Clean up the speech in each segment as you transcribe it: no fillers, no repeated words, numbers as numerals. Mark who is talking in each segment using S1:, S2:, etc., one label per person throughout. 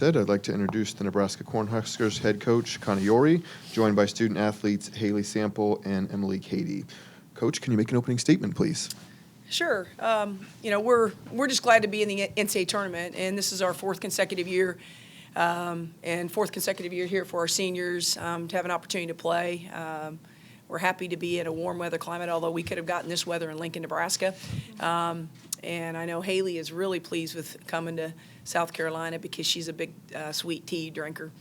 S1: I'd like to introduce the Nebraska Cornhuskers head coach, Connie Yori, joined by student athletes Hailie Sample and Emily Cady. Coach, can you make an opening statement, please?
S2: Sure. We're just glad to be in the NCAA tournament, and this is our fourth consecutive year, here for our seniors to have an opportunity to play. We're happy to be in a warm weather climate, although we could have gotten this weather in Lincoln, Nebraska. And I know Hailie is really pleased with coming to South Carolina because she's a big sweet tea drinker.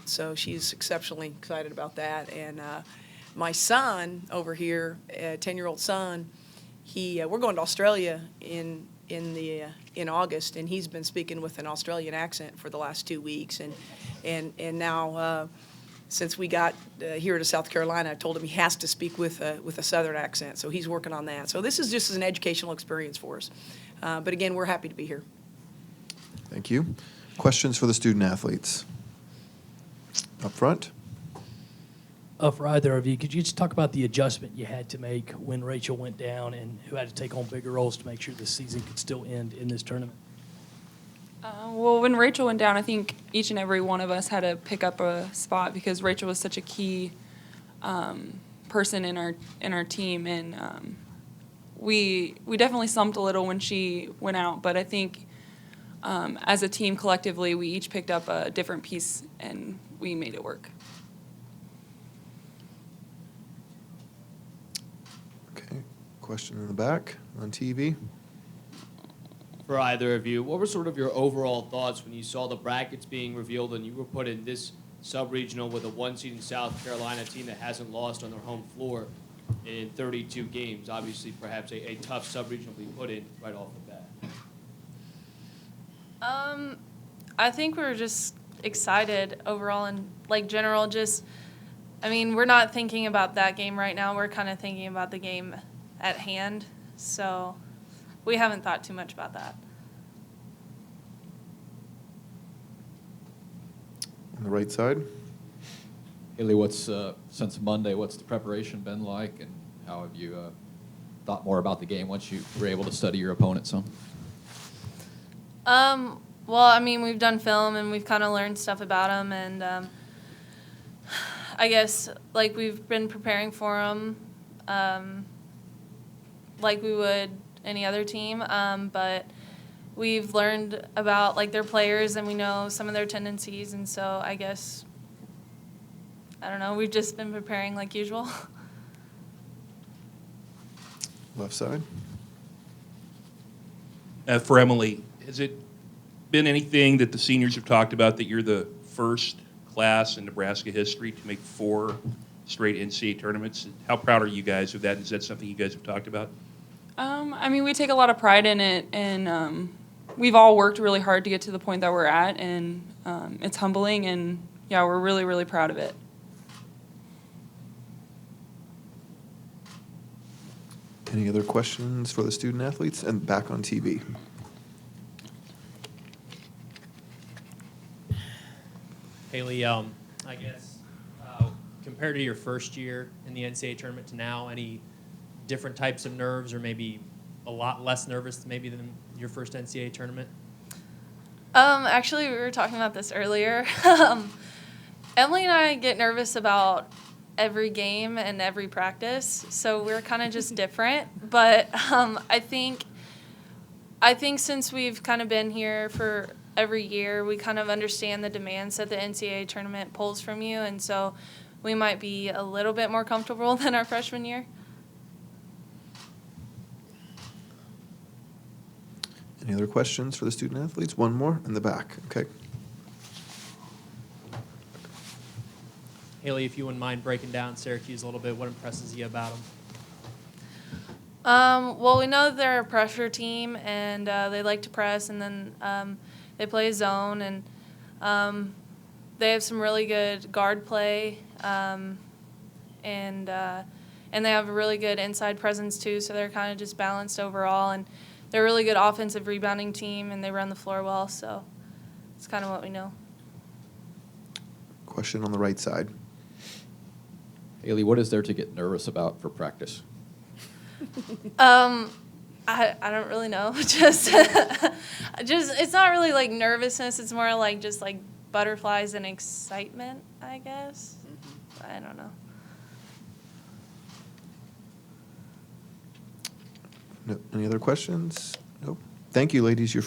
S2: So she's exceptionally excited about that. And my son over here, 10-year-old son, we're going to Australia in August, and he's been speaking with an Australian accent for the last 2 weeks. And now, since we got here to South Carolina, I told him he has to speak with a Southern accent, so he's working on that. So this is just an educational experience for us. But again, we're happy to be here.
S1: Thank you. Questions for the student athletes? Up front.
S3: For either of you, could you just talk about the adjustment you had to make when Rachel went down and who had to take on bigger roles to make sure the season could still end in this tournament?
S4: Well, when Rachel went down, I think each and every one of us had to pick up a spot because Rachel was such a key person in our team, and we definitely slumped a little when she went out. But I think as a team collectively, we each picked up a different piece and we made it work.
S1: Okay. Question in the back on TV.
S5: For either of you, what were sort of your overall thoughts when you saw the brackets being revealed and you were put in this sub-regional with a 1 seed in South Carolina, team that hasn't lost on their home floor in 32 games? Obviously, perhaps a tough sub-regional to be put in right off the bat.
S6: I think we were just excited overall and, general we're not thinking about that game right now. We're kind of thinking about the game at hand. So we haven't thought too much about that.
S1: On the right side.
S7: Hailie, since Monday, what's the preparation been like, and how have you thought more about the game once you were able to study your opponent some?
S6: Well, we've done film and we've kind of learned stuff about them, and I guess we've been preparing for them like we would any other team, but we've learned about their players and we know some of their tendencies, and so I guess we've just been preparing like usual.
S1: Left side.
S8: For Emily, has it been anything that the seniors have talked about that you're the first class in Nebraska history to make 4 straight NCAA tournaments? How proud are you guys of that? Is that something you guys have talked about?
S4: We take a lot of pride in it, and we've all worked really hard to get to the point that we're at, and it's humbling, and yeah, we're really, really proud of it.
S1: Any other questions for the student athletes? And back on TV.
S9: Hailie, I guess compared to your first year in the NCAA tournament to now, any different types of nerves, or maybe a lot less nervous maybe than your first NCAA tournament?
S6: Actually, we were talking about this earlier. Emily and I get nervous about every game and every practice, so we're kind of just different. But I think since we've kind of been here for every year, we kind of understand the demands that the NCAA tournament pulls from you, and so we might be a little bit more comfortable than our freshman year.
S1: Any other questions for the student athletes? One more in the back. Okay.
S9: Hailie, if you wouldn't mind breaking down Syracuse a little bit, what impresses you about them?
S6: Well, we know that they're a pressure team, and they like to press, and then they play zone, and they have some really good guard play, and they have a really good inside presence too, so they're kind of just balanced overall, and they're a really good offensive rebounding team, and they run the floor well, so it's kind of what we know.
S1: Question on the right side.
S7: Hailie, what is there to get nervous about for practice?
S6: I don't really know. Just it's not really like nervousness. It's more like just like butterflies and excitement, I guess. I don't know.
S1: No, any other questions? Nope. Thank you, ladies. You're